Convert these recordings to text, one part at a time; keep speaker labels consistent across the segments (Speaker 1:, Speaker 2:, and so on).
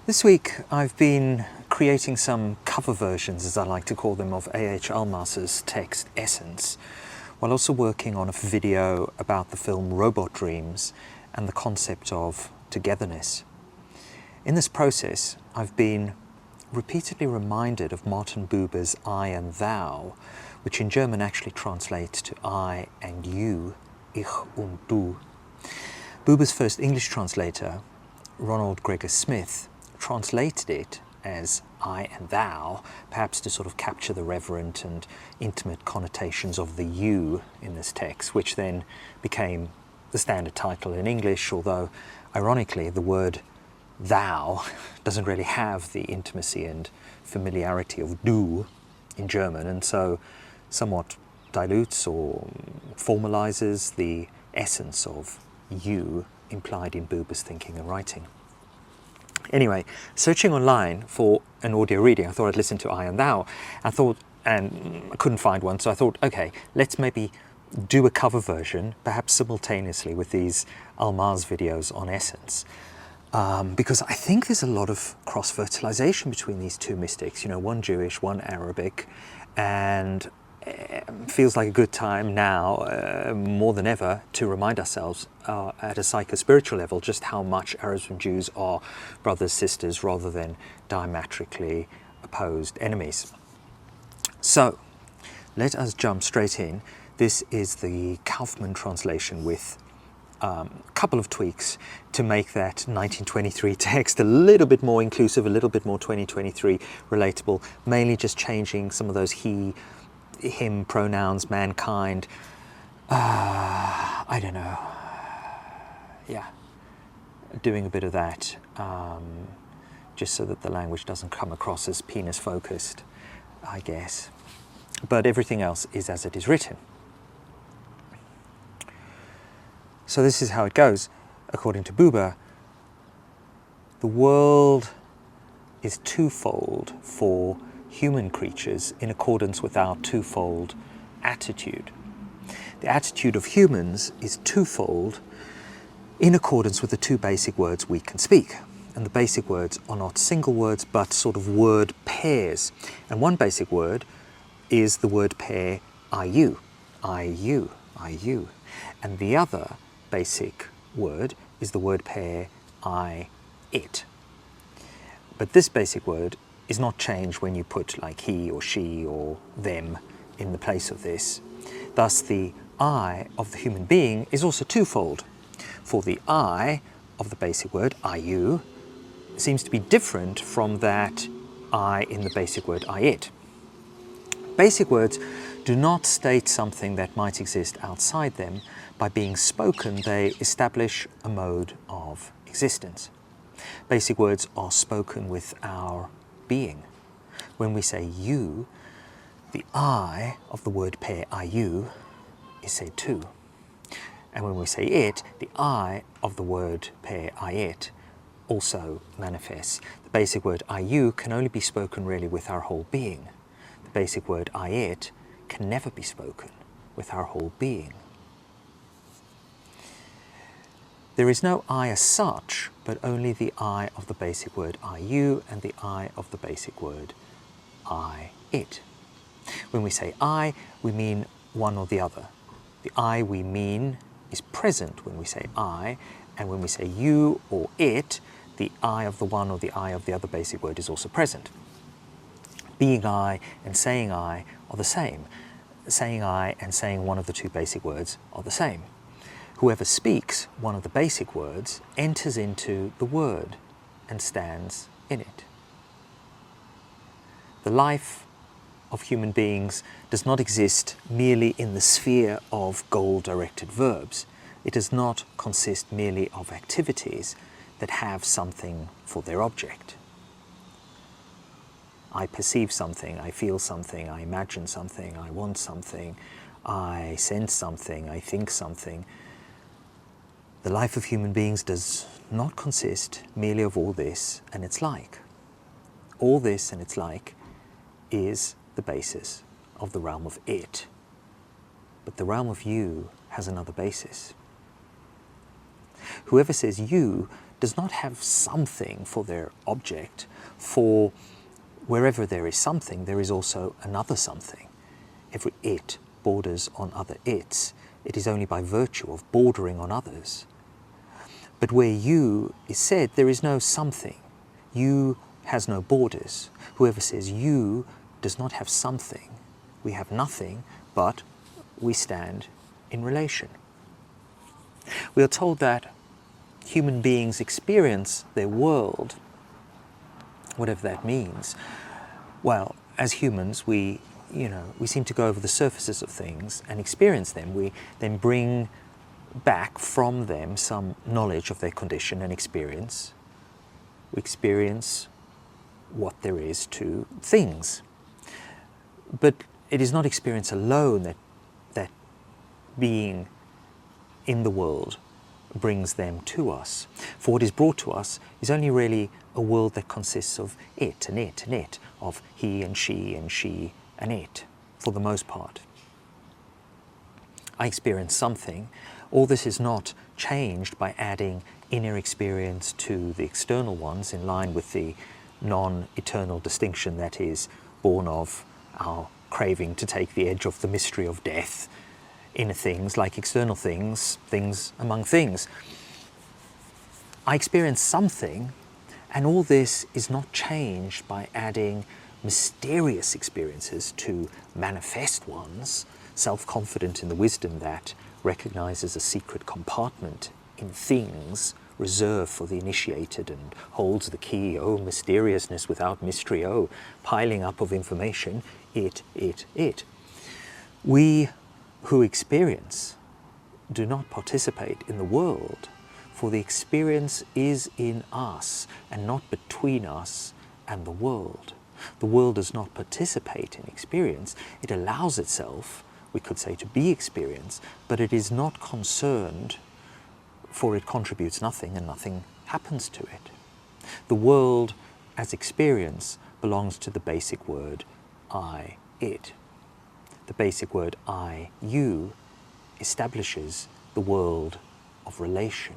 Speaker 1: This week I've been creating some cover versions, as I like to call them, of A.H. Almas's text Essence, while also working on a video about the film Robot Dreams and the concept of togetherness. In this process, I've been repeatedly reminded of Martin Buber's I and Thou, which in German actually translates to I and you, ich und du. Buber's first English translator, Ronald Gregor Smith, translated it as I and thou, perhaps to sort of capture the reverent and intimate connotations of the you in this text, which then became the standard title in English, although ironically the word thou doesn't really have the intimacy and familiarity of du in German, and so somewhat dilutes or formalizes the essence of you implied in Buber's thinking and writing. Anyway, searching online for an audio reading, I thought I'd listen to I and Thou. And I couldn't find one, so I thought, okay, let's maybe do a cover version, perhaps simultaneously with these Almas videos on Essence. Because I think there's a lot of cross-fertilization between these two mystics, you know, one Jewish, one Arabic, and it feels like a good time now, more than ever, to remind ourselves at a psycho-spiritual level just how much Arabs and Jews are brothers, sisters, rather than diametrically opposed enemies. So, let us jump straight in. This is the Kaufman translation with a couple of tweaks to make that 1923 text a little bit more inclusive, a little bit more 2023 relatable, mainly just changing some of those he, him pronouns, mankind, I don't know, yeah, doing a bit of that, just so that the language doesn't come across as penis focused, I guess. But everything else is as it is written. So this is how it goes. According to Buber, the world is twofold for human creatures in accordance with our twofold attitude. The attitude of humans is twofold in accordance with the two basic words we can speak. And the basic words are not single words, but sort of word pairs. And one basic word is the word pair I-you, I-you, I-you. And the other basic word is the word pair I-it. But this basic word is not changed when you put like he or she or them in the place of this. Thus the I of the human being is also twofold. For the I of the basic word, I-you, seems to be different from that I in the basic word, I-it. Basic words do not state something that might exist outside them. By being spoken, they establish a mode of existence. Basic words are spoken with our being. When we say you, the I of the word pair I-you is said too. And when we say it, the I of the word pair I-it also manifests. The basic word I-you can only be spoken really with our whole being. The basic word I-it can never be spoken with our whole being. There is no I as such, but only the I of the basic word I-you and the I of the basic word I-it. When we say I, we mean one or the other. The I we mean is present when we say I, and when we say you or it, the I of the one or the I of the other basic word is also present. Being I and saying I are the same. Saying I and saying one of the two basic words are the same. Whoever speaks one of the basic words enters into the word and stands in it. The life of human beings does not exist merely in the sphere of goal-directed verbs. It does not consist merely of activities that have something for their object. I perceive something, I feel something, I imagine something, I want something, I sense something, I think something. The life of human beings does not consist merely of all this and its like. All this and its like is the basis of the realm of it. But the realm of you has another basis. Whoever says you does not have something for their object, for wherever there is something, there is also another something. Every it borders on other its. It is only by virtue of bordering on others. But where you is said, there is no something. You has no borders. Whoever says you does not have something. We have nothing, but we stand in relation. We are told that human beings experience their world, whatever that means. Well, as humans, we seem to go over the surfaces of things and experience them. We then bring back from them some knowledge of their condition and experience. We experience what there is to things. But it is not experience alone that being in the world brings them to us. For what is brought to us is only really a world that consists of it and it and it, of he and she and it, for the most part. I experience something. All this is not changed by adding inner experience to the external ones in line with the non-eternal distinction that is born of our craving to take the edge of the mystery of death. Inner things like external things, things among things. I experience something, and all this is not changed by adding mysterious experiences to manifest ones, self-confident in the wisdom that recognizes a secret compartment in things reserved for the initiated and holds the key. Oh, mysteriousness without mystery. Oh, piling up of information. It. We who experience do not participate in the world, for the experience is in us and not between us and the world. The world does not participate in experience. It allows itself, we could say, to be experienced, but it is not concerned, for it contributes nothing and nothing happens to it. The world as experience belongs to the basic word I, it. The basic word I, you establishes the world of relation.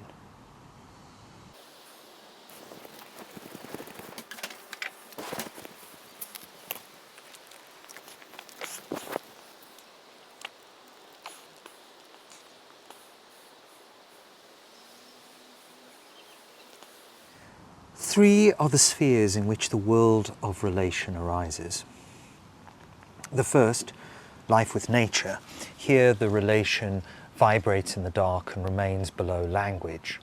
Speaker 1: Three are the spheres in which the world of relation arises. The first, life with nature. Here the relation vibrates in the dark and remains below language.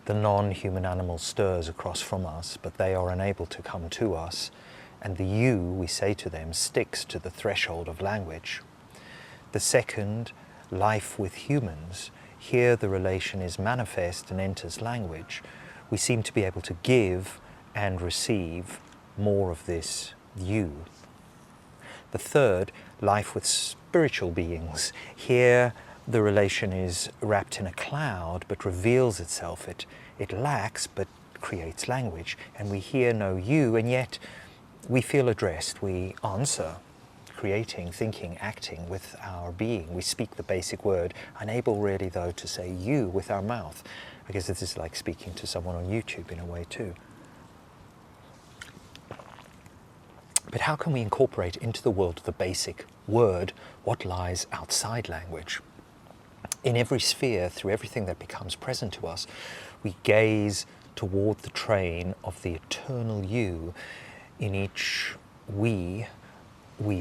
Speaker 1: The non-human animal stirs across from us, but they are unable to come to us, and the you, we say to them, sticks to the threshold of language. The second, life with humans. Here the relation is manifest and enters language. We seem to be able to give and receive more of this you. The third, life with spiritual beings. Here the relation is wrapped in a cloud but reveals itself. It lacks but creates language, and we hear no you, and yet we feel addressed. We answer, creating, thinking, acting with our being. We speak the basic word, unable really though to say you with our mouth. I guess this is like speaking to someone on YouTube in a way too. But how can we incorporate into the world of the basic word what lies outside language? In every sphere, through everything that becomes present to us, we gaze toward the train of the eternal you. In each we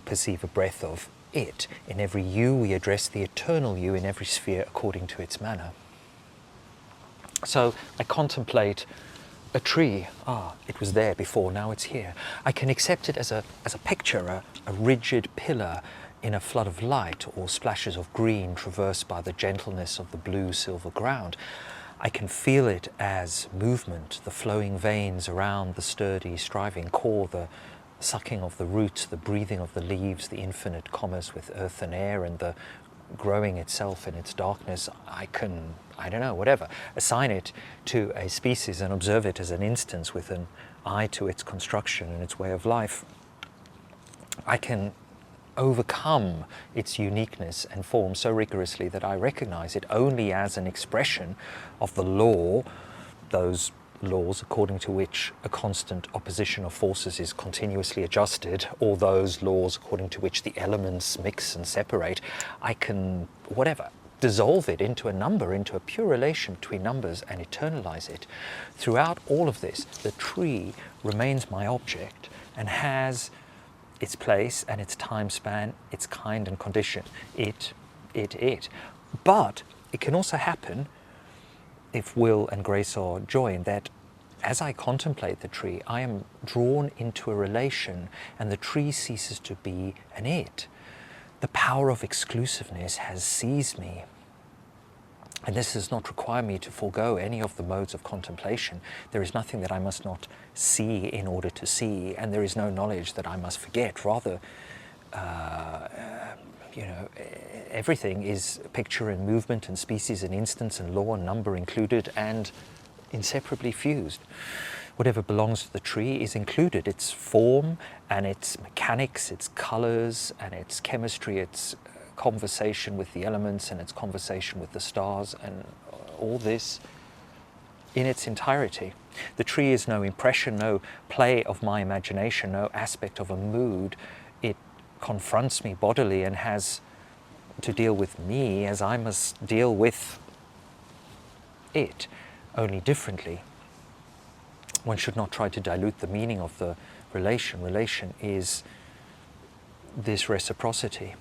Speaker 1: perceive a breath of it. In every you, we address the eternal you in every sphere according to its manner. So I contemplate a tree. It was there before, now it's here. I can accept it as a picture, a rigid pillar in a flood of light, or splashes of green traversed by the gentleness of the blue silver ground. I can feel it as movement, the flowing veins around the sturdy striving core, the sucking of the roots, the breathing of the leaves, the infinite commerce with earth and air, and the growing itself in its darkness. I can, assign it to a species and observe it as an instance with an eye to its construction and its way of life. I can overcome its uniqueness and form so rigorously that I recognize it only as an expression of the law those laws according to which a constant opposition of forces is continuously adjusted, or those laws according to which the elements mix and separate, I can, whatever, dissolve it into a number, into a pure relation between numbers, and eternalize it. Throughout all of this, the tree remains my object and has its place and its time span, its kind and condition, it. But it can also happen, if will and grace are joined, that as I contemplate the tree, I am drawn into a relation and the tree ceases to be an it. The power of exclusiveness has seized me. And this does not require me to forego any of the modes of contemplation. There is nothing that I must not see in order to see, and there is no knowledge that I must forget. Rather, everything is picture and movement and species and instance and law and number included and inseparably fused. Whatever belongs to the tree is included, its form and its mechanics, its colors and its chemistry, its conversation with the elements and its conversation with the stars, and all this in its entirety. The tree is no impression, no play of my imagination, no aspect of a mood. It confronts me bodily and has to deal with me as I must deal with it, only differently. One should not try to dilute the meaning of the relation. Relation is this reciprocity.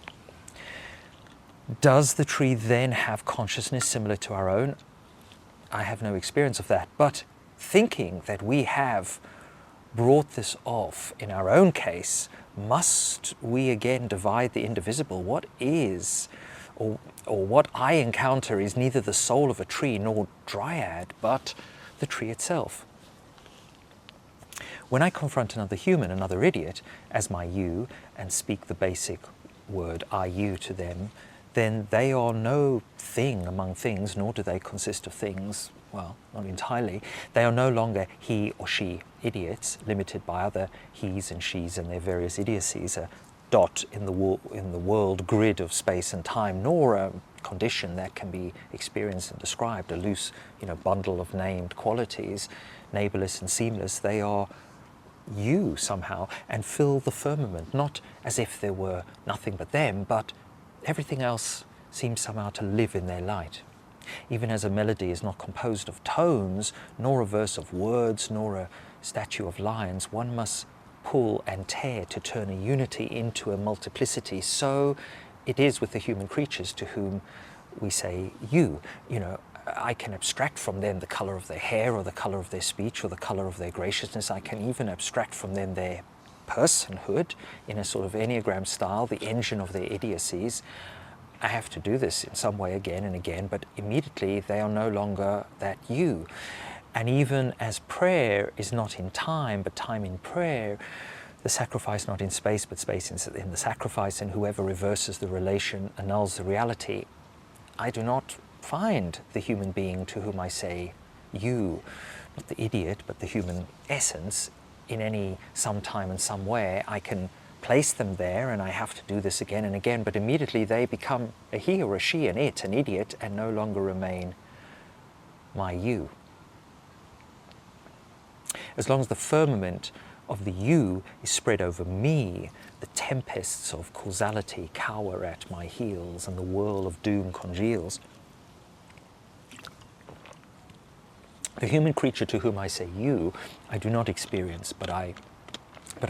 Speaker 1: Does the tree then have consciousness similar to our own? I have no experience of that, but thinking that we have brought this off in our own case, must we again divide the indivisible? What is, or what I encounter is neither the soul of a tree nor dryad, but the tree itself. When I confront another human, another idiot, as my you, and speak the basic word I, you to them, then they are no thing among things, nor do they consist of things, well, not entirely. They are no longer he or she idiots, limited by other he's and she's and their various idiocies, a dot in the world grid of space and time, nor a condition that can be experienced and described, a loose, bundle of named qualities, neighborless and seamless. They are you somehow, and fill the firmament, not as if there were nothing but them, but everything else seems somehow to live in their light. Even as a melody is not composed of tones, nor a verse of words, nor a statue of lines, one must pull and tear to turn a unity into a multiplicity. So it is with the human creatures to whom we say you. I can abstract from them the color of their hair, or the color of their speech, or the color of their graciousness. I can even abstract from them their personhood in a sort of Enneagram style, the engine of their idiocies. I have to do this in some way again and again, but immediately they are no longer that you. And even as prayer is not in time, but time in prayer, the sacrifice not in space, but space in the sacrifice, and whoever reverses the relation annuls the reality, I do not find the human being to whom I say you, not the idiot, but the human essence, in any sometime and somewhere. I can place them there, and I have to do this again and again, but immediately they become a he or a she, an it, an idiot, and no longer remain my you. As long as the firmament of the you is spread over me, the tempests of causality cower at my heels, and the whirl of doom congeals. The human creature to whom I say you, I do not experience, but I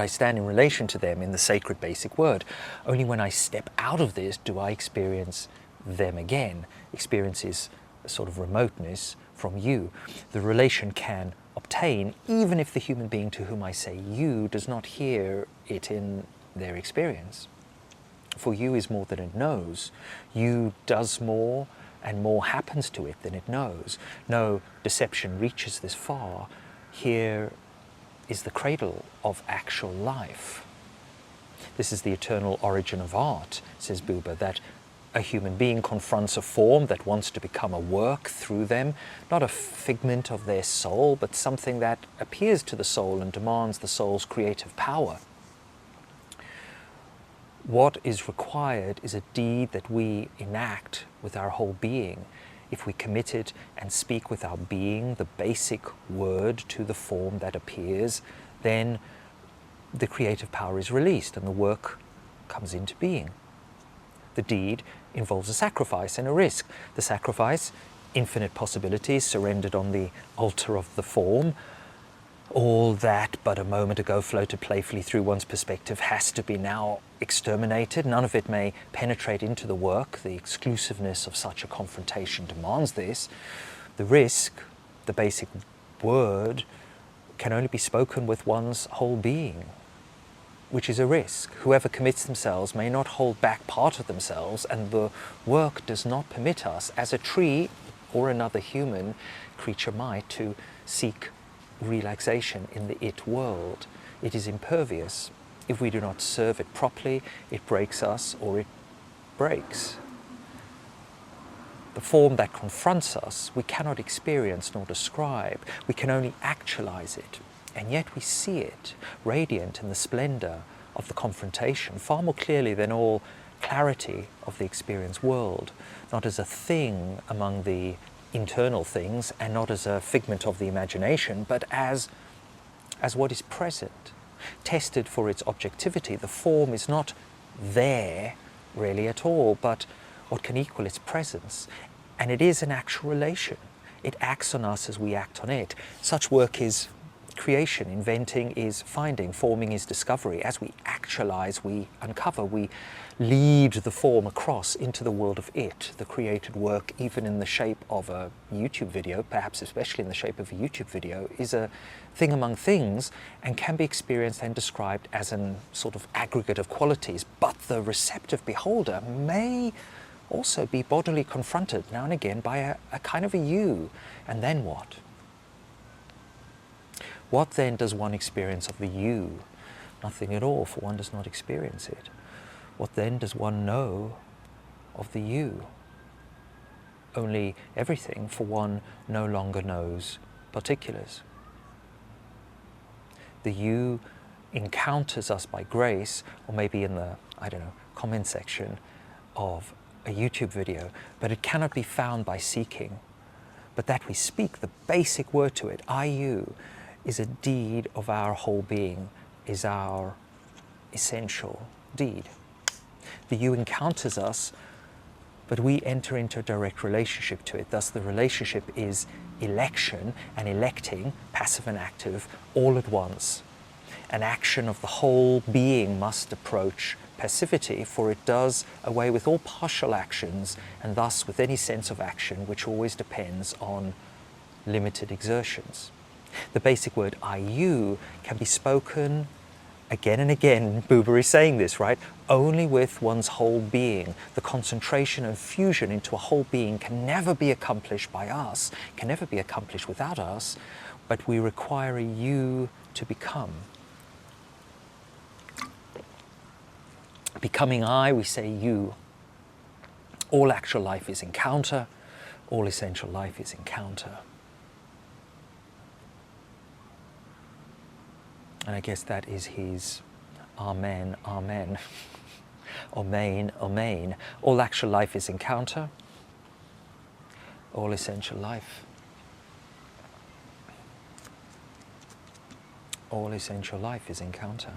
Speaker 1: stand in relation to them in the sacred basic word. Only when I step out of this do I experience them again. Experience is a sort of remoteness from you. The relation can obtain even if the human being to whom I say you does not hear it in their experience. For you is more than it knows. You does more, and more happens to it than it knows. No deception reaches this far. Here is the cradle of actual life. This is the eternal origin of art, says Buber, that a human being confronts a form that wants to become a work through them, not a figment of their soul, but something that appears to the soul and demands the soul's creative power. What is required is a deed that we enact with our whole being. if we commit it and speak with our being, the basic word, to the form that appears, then the creative power is released and the work comes into being. The deed involves a sacrifice and a risk. The sacrifice, infinite possibilities surrendered on the altar of the form. All that but a moment ago floated playfully through one's perspective has to be now exterminated. None of it may penetrate into the work. The exclusiveness of such a confrontation demands this. The risk, the basic word, can only be spoken with one's whole being, which is a risk. Whoever commits themselves may not hold back part of themselves, and the work does not permit us, as a tree or another human creature might, to seek relaxation in the it world. It is impervious. If we do not serve it properly, it breaks us or it breaks. The form that confronts us, we cannot experience nor describe. We can only actualize it. And yet we see it, radiant in the splendor of the confrontation, far more clearly than all clarity of the experience world, not as a thing among the internal things, and not as a figment of the imagination, but as what is present. Tested for its objectivity, the form is not there really at all, but what can equal its presence. And it is an actual relation. It acts on us as we act on it. Such work is creation, inventing is finding, forming is discovery. As we actualize, we uncover, we lead the form across into the world of it, the created work, even in the shape of a YouTube video, perhaps especially in the shape of a YouTube video, is a thing among things and can be experienced and described as an sort of aggregate of qualities. But the receptive beholder may also be bodily confronted now and again by a kind of a you. And then what? What then does one experience of the you? Nothing at all, for one does not experience it. What then does one know of the you? Only everything, for one no longer knows particulars. The you encounters us by grace, or maybe in the, comment section of a YouTube video, but it cannot be found by seeking. But that we speak the basic word to it, I, you, is a deed of our whole being, is our essential deed. The you encounters us, but we enter into a direct relationship to it. Thus the relationship is election and electing, passive and active, all at once. An action of the whole being must approach passivity, for it does away with all partial actions, and thus with any sense of action which always depends on limited exertions. The basic word I, you can be spoken again and again. Buber is saying this, right? Only with one's whole being. The concentration and fusion into a whole being can never be accomplished by us, can never be accomplished without us, but we require a you to become. Becoming I, we say you. All actual life is encounter, all essential life is encounter. And I guess that is his Amen, Amen. Amen, Amen. All actual life is encounter, all essential life. All essential life is encounter.